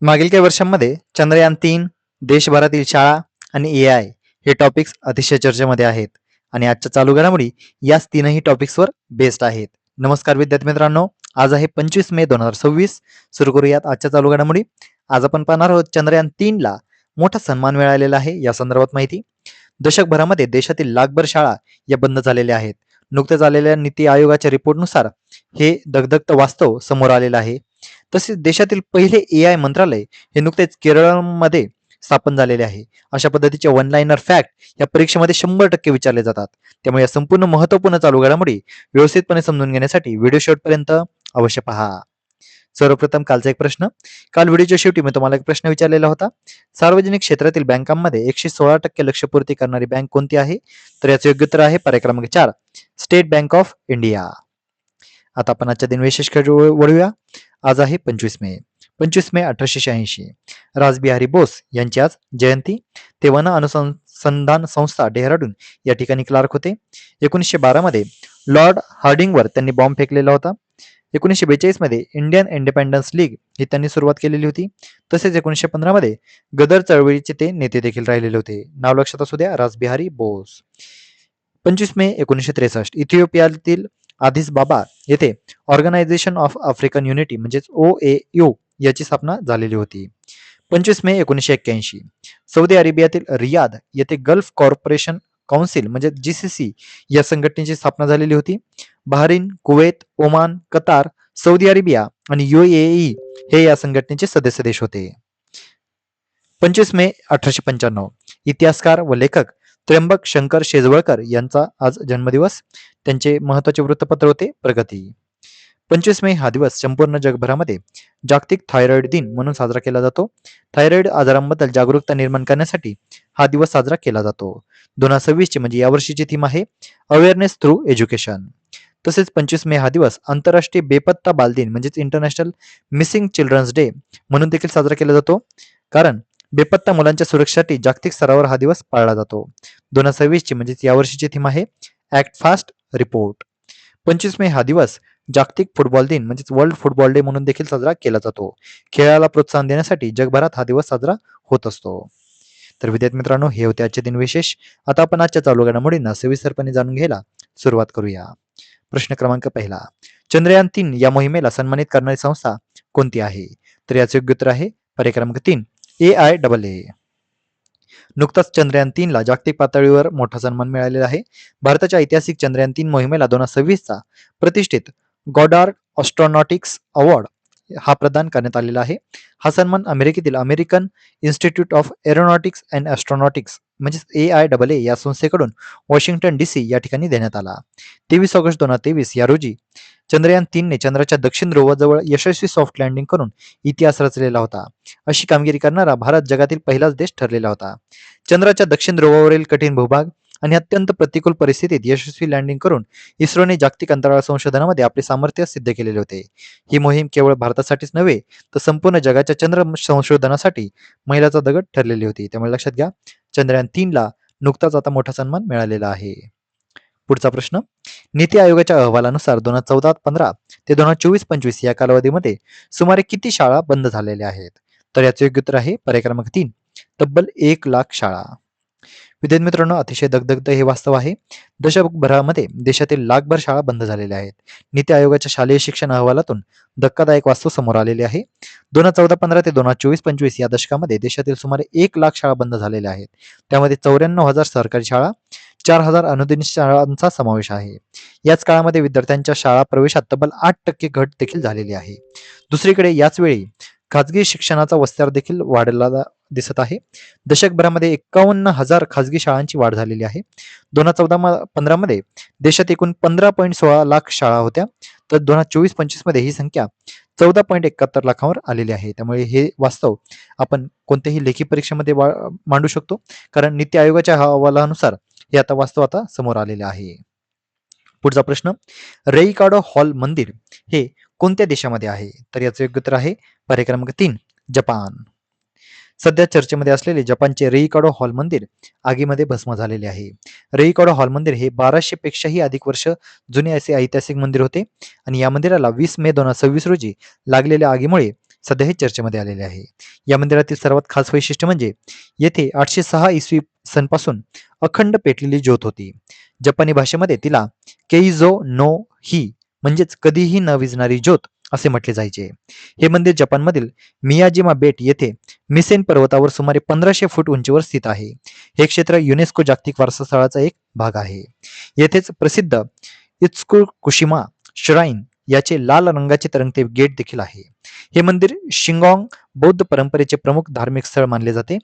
मागील काही वर्षांमध्ये चंद्रयान-3, देशभरातील शाळा आणि एआय हे टॉपिक्स अतिशय चर्चेमध्ये आहेत आणि आजच्या चालू घडामोडी याच तीनही टॉपिक्सवर बेस्ड आहेत. नमस्कार विद्यार्थी मित्रांनो, आज आहे 25 मे 2026. सुरू करूयात आजच्या चालू घडामोडी. आज आपण पाहणार आहोत चंद्रयान-3ला मोठा सन्मान मिळालेला आहे या संदर्भात माहिती. दशकभरामध्ये देशातील लाखभर शाळा या बंद झालेल्या आहेत. नुकत्याच आलेल्या नीती आयोगाच्या रिपोर्टनुसार हे दगदगतं वास्तव समोर आलेलं आहे. तसेच देशातील पहिले एआय मंत्रालय हे नुकतेच केरळमध्ये स्थापन झालेले आहे. अशा पद्धतीचे वन लाईनर फॅक्ट या परीक्षेमध्ये 100% विचारले जातात. त्यामुळे या संपूर्ण महत्वपूर्ण चालू घडामोडी व्यवस्थितपणे समजून घेण्यासाठी व्हिडिओ शेवटपर्यंत अवश्य पहा. सर्वप्रथम कालचा एक प्रश्न. काल व्हिडिओच्या शेवटी मी तुम्हाला एक प्रश्न विचारलेला होता. सार्वजनिक क्षेत्रातील बँकांमध्ये 116% लक्ष्यपूर्ती करणारी बँक कोणती आहे? तर याचे योग्य उत्तर आहे पर्याय क्रमांक 4, स्टेट बँक ऑफ इंडिया. आता आपण आजच्या दिन विशेषकडे वळूया. आज आहे 25 मे. 25 मे 1886. रासबिहारी बोस यांची आज जयंती. ते वन अनुसंधान संस्था डेहराडून या ठिकाणी क्लार्क होते. 1912 मध्ये लॉर्ड हार्डिंगवर त्यांनी बॉम्ब फेकलेला होता. 1942 मध्ये इंडियन इंडिपेंडन्स लीग ही त्यांनी सुरुवात केलेली होती. तसेच 1915 मध्ये गदर चळवळीचे ते नेते देखील राहिलेले होते. नाव लक्षात असू द्या, रासबिहारी बोस. 25 मे 1963 इथिओपियातील आदिस बाबा येथे ऑर्गनायझेशन ऑफ आफ्रिकन युनिटी म्हणजेच OAU याची स्थापना झालेली होती. 25 मे 1981 सौदी अरेबियातील रियाद येथे गल्फ कॉर्पोरेशन काउन्सिल म्हणजे GCC या संघटनेची स्थापना झालेली होती. Bahrain, Kuwait, Oman, Qatar, Saudi Arabia आणि UAE हे या संघटनेचे सदस्य देश होते. 25 मे 1895 इतिहासकार व लेखक त्र्यंबक शंकर शेजवळकर यांचा आज जन्मदिवस. त्यांचे महत्वाचे वृत्तपत्र होते प्रगती. 25 मे हा दिवस संपूर्ण जगभरामध्ये जागतिक थायरॉइड दिन म्हणून साजरा केला जातो. थायरॉइड आजारांबद्दल जागरूकता निर्माण करण्यासाठी हा दिवस साजरा केला जातो. 2026 ची म्हणजे यावर्षीची थीम आहे अवेअरनेस थ्रू एज्युकेशन. तसेच 25 मे हा दिवस आंतरराष्ट्रीय बेपत्ता बालदिन म्हणजेच इंटरनॅशनल मिसिंग चिल्ड्रन्स डे म्हणून देखील साजरा केला जातो. कारण बेपत्ता मुलांच्या सुरक्षेसाठी जागतिक स्तरावर हा दिवस पाळला जातो. 2026 ची म्हणजे यावर्षीची थीम आहे ऍक्ट फास्ट रिपोर्ट. 25 मे हा दिवस जागतिक फुटबॉल दिन म्हणजेच वर्ल्ड फुटबॉल डे म्हणून देखील साजरा केला जातो. खेळाला प्रोत्साहन देण्यासाठी जगभरात हा दिवस साजरा होत असतो. तर विद्यार्थी मित्रांनो, हे होते आजचे दिन विशेष. आता आपण आजच्या चालू घडामोडींना सविस्तरपणे जाणून घ्यायला सुरुवात करूया. प्रश्न क्रमांक पहिला. चंद्रयान-3 या मोहिमेला सन्मानित करणारी संस्था कोणती आहे? तर याचे योग्य उत्तर आहे पर्याय क्रमांक 3, AIAA. नुकताच चंद्रयान-3 ला जागतिक पातळीवर मोठा सन्मान मिळालेला आहे. भारताच्या ऐतिहासिक चंद्रयान-3 मोहिमेला 2026 चा प्रतिष्ठित गॉडार्ड ऑस्ट्रॉनॉटिक्स अवॉर्ड हा प्रदान करण्यात आलेला आहे. हा सन्मान अमेरिकेतील American institute of aeronautics and astronautics म्हणजेच AIAA या संस्थेकडून वॉशिंग्टन DC या ठिकाणी देण्यात आला. 23 ऑगस्ट 2023 या रोजी चंद्रयान-3ने चंद्राच्या दक्षिण ध्रुवाजवळ यशस्वी सॉफ्ट लँडिंग करून इतिहास रचलेला होता. अशी कामगिरी करणारा भारत जगातील पहिलाच देश ठरलेला होता. चंद्राच्या दक्षिण ध्रुवावरील कठीण भूभाग आणि अत्यंत प्रतिकूल परिस्थितीत यशस्वी लँडिंग करून इस्रोने जागतिक अंतराळ संशोधनामध्ये आपले सामर्थ्य सिद्ध केलेले होते. ही मोहीम केवळ भारतासाठीच नव्हे तर संपूर्ण जगाच्या चंद्र संशोधनासाठी मैलाचा दगड ठरलेली होती. त्यामुळे लक्षात घ्या, चंद्रयान-3 ला नुकताच आता मोठा सन्मान मिळालेला आहे. पुढचा प्रश्न. नीती आयोगाच्या अहवालानुसार 2014-15 ते 2024-25 या कालावधीमध्ये सुमारे किती शाळा बंद झालेल्या आहेत? तर याचे योग्य उत्तर आहे पर्याय क्रमांक 3, तब्बल 1,00,000 शाळा. विद्यार्थी मित्रांनो, अतिशय दगदगतं हे वास्तव आहे. दशकभरामध्ये देशातील लाखभर शाळा बंद झालेल्या आहेत. नीती आयोगाच्या शालेय शिक्षण अहवालातून धक्कादायक वास्तव समोर आलेले आहे. 2014-15 ते 2024-25 या दशकामध्ये देशातील सुमारे 1,00,000 शाळा बंद झालेल्या आहेत. त्यामध्ये 94,000 सरकारी शाळा, 4,000 अनुदानित शाळांचा समावेश आहे. याच काळामध्ये विद्यार्थ्यांच्या शाळा प्रवेशात तब्बल 8% घट देखील झालेली आहे. दुसरीकडे याच वेळी खाजगी शिक्षणाचा विस्तार देखील वाढलेला दिसत आहे. दशकभरामध्ये 51,000 खाजगी शाळांची वाढ झालेली आहे. 2014-15 मध्ये देशात एकूण 15.16 लाख शाळा होत्या, तर 2024-25 मध्ये ही संख्या 14.71 लाखांवर आलेली आहे. त्यामुळे हे वास्तव आपण कोणत्याही लेखी परीक्षेमध्ये मांडू शकतो, कारण नीती आयोगाच्या अहवालानुसार हे आता वास्तव आता समोर आलेले आहे. पुढचा प्रश्न. रेईकाडो हॉल मंदिर हे कोणत्या देशामध्ये आहे? तर याचे योग्य उत्तर आहे पर्याय क्रमांक 3, जपान. सध्या चर्चेमध्ये असलेले जपानचे रेईकाडो हॉल मंदिर आगीमध्ये भस्म झालेले आहे. रेईकाडो हॉल मंदिर हे 1200 पेक्षाही अधिक वर्ष जुने असे ऐतिहासिक मंदिर होते आणि या मंदिराला 20 मे 2026 रोजी लागलेल्या आगीमुळे सध्या हे चर्चेमध्ये आलेले आहे. या मंदिरातील सर्वात खास वैशिष्ट्य म्हणजे येथे 806 इसवी सन पासून अखंड पेटलेली ज्योत होती. जपानी भाषेमध्ये तिला केइझो नो ही म्हणजेच कधीही न विझणारी ज्योत असे म्हटले जायचे. हे मंदिर जपानमधील मियाजिमा बेट येथे मिसेन पर्वतावर सुमारे 1500 फूट उंचीवर स्थित आहे. हे क्षेत्र युनेस्को जागतिक वारसा स्थळाचा एक भाग आहे. येथेच प्रसिद्ध इत्सुकुशिमा श्राईन याचे लाल रंगाचे तरंगते गेट देखील आहे. हे मंदिर शिंगॉंग बौद्ध परंपरेचे प्रमुख धार्मिक स्थळ मानले जाते.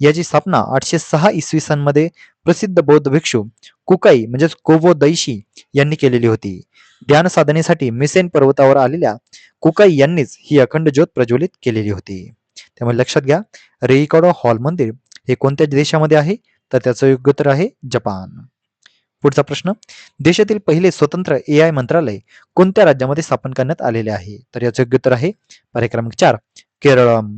याची स्थापना 806 इसवी सन मध्ये प्रसिद्ध बौद्ध भिक्षू कुकाई म्हणजेच कोवो दैशी यांनी केलेली होती. ध्यान साधनेसाठी मिसेन पर्वतावर आलेल्या कुकाई यांनीच ही अखंड ज्योत प्रज्वलित केलेली होती. त्यामुळे लक्षात घ्या, रेईकाडो हॉल मंदिर हे कोणत्या देशामध्ये आहे? तर त्याचं योग्य उत्तर आहे जपान. पुढचा प्रश्न, देशातील पहिले स्वतंत्र AI मंत्रालय कोणत्या राज्यामध्ये स्थापन करण्यात आलेले आहे? तर याचे योग्य उत्तर आहे पर्याय क्रमांक 4 केरळम.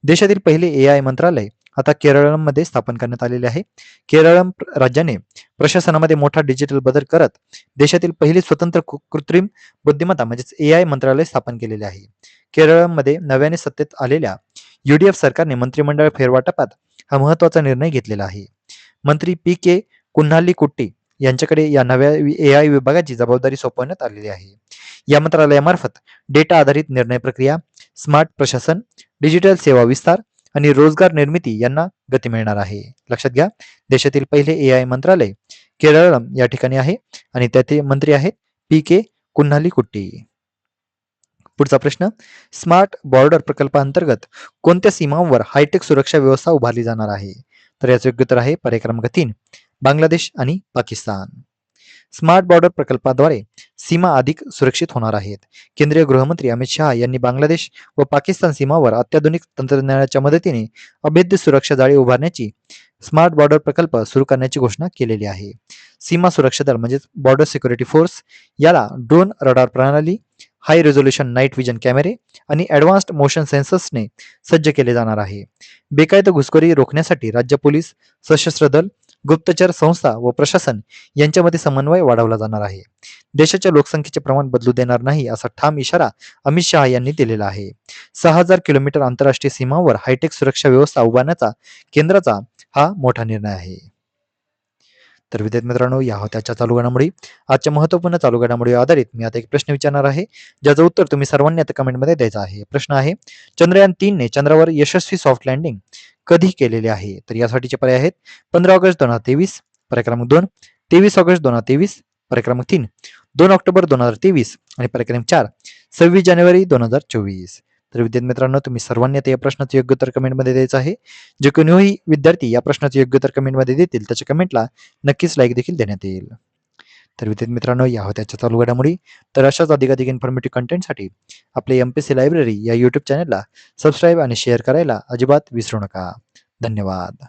देशातील पहिले AI मंत्रालय आता केरळमध्ये स्थापन करण्यात आलेले आहे. केरळम राज्याने प्रशासनामध्ये मोठा डिजिटल बदल करत देशातील पहिले स्वतंत्र कृत्रिम बुद्धिमत्ता म्हणजेच AI मंत्रालय स्थापन केलेले आहे. केरळमध्ये नव्याने सत्तेत आलेल्या UDF सरकारने मंत्रिमंडळ फेरवाटपात हा महत्वाचा निर्णय घेतलेला आहे. मंत्री PK कुन्हाल्लीकुट्टी यांच्याकडे या नव्या AI विभागाची जबाबदारी सोपवण्यात आलेली आहे. या मंत्रालयामार्फत डेटा आधारित निर्णय प्रक्रिया, स्मार्ट प्रशासन, डिजिटल सेवा विस्तार आणि रोजगार निर्मिती यांना गती मिळणार आहे. लक्षात घ्या, देशातील पहिले AI मंत्रालय केरळम या ठिकाणी आहे आणि त्याचे मंत्री आहेत PK कुन्हाल्लीकुट्टी. पुढचा प्रश्न, स्मार्ट बॉर्डर प्रकल्पाअंतर्गत कोणत्या सीमांवर हायटेक सुरक्षा व्यवस्था उभारली जाणार आहे? तर याचे योग्य उत्तर आहे पर्याय क्रमांक 3 बांगलादेश आणि पाकिस्तान. स्मार्ट बॉर्डर प्रकल्पाद्वारे सीमा अधिक सुरक्षित होणार आहेत. केंद्रीय गृहमंत्री अमित शहा यांनी बांगलादेश व पाकिस्तान सीमावर अत्याधुनिक तंत्रज्ञानाच्या मदतीने अभेद्य सुरक्षा जाळी उभारण्याची स्मार्ट बॉर्डर प्रकल्प सुरू करण्याची घोषणा केलेली आहे. सीमा सुरक्षा दल म्हणजेच बॉर्डर सिक्युरिटी फोर्स याला ड्रोन रडार प्रणाली, हाय रेझोल्युशन नाईट विजन कॅमेरे आणि ॲडव्हान्स्ड मोशन सेन्सर्सने सज्ज केले जाणार आहे. बेकायदा घुसखोरी रोखण्यासाठी राज्य पोलीस, सशस्त्र दल, गुप्तचर संस्था व प्रशासन यांच्यामध्ये समन्वय वाढवला जाणार आहे. देशाच्या लोकसंख्येचे प्रमाण बदलू देणार नाही असा ठाम इशारा अमित शहा यांनी दिलेला आहे. 6000 किलोमीटर आंतरराष्ट्रीय सीमांवर हायटेक सुरक्षा व्यवस्था उभारण्याचा केंद्राचा हा मोठा निर्णय आहे. तर विद्यार्थी मित्रांनो, या होत्या चालू घडामोडी. आजच्या महत्त्वपूर्ण चालू घडामोडी आधारित मी आता एक प्रश्न विचारणार आहे, ज्याचं उत्तर तुम्ही सर्वांनी आता कमेंटमध्ये द्यायचं आहे. प्रश्न आहे, चंद्रयान 3 ने चंद्रावर यशस्वी सॉफ्ट लँडिंग कधी केलेले आहे? तर यासाठीचे पर्याय आहेत 15 ऑगस्ट 2023, पर्याय क्रमांक 2 23 ऑगस्ट 2023, पर्याय क्रमांक 3 2 ऑक्टोबर 2023 आणि पर्याय क्रमांक 4 26 जानेवारी 2024. तर विद्यार्थी मित्रांनो, तुम्ही सर्वांनी आता या प्रश्नाचं योग्य उत्तर कमेंटमध्ये द्यायचं आहे. जे कोणीही विद्यार्थी या प्रश्नाचं योग्य उत्तर कमेंटमध्ये देतील त्याच्या कमेंटला नक्कीच लाईक देखील देण्यात येईल. तर विद्यार्थी मित्रांनो, या होत्या चालू घडामोडी. तर अशाच अधिकाधिक इन्फॉर्मेटिव्ह कंटेंटसाठी आपले MPSC लायब्ररी या YouTube चॅनलला सबस्क्राईब आणि शेअर करायला अजिबात विसरू नका. धन्यवाद.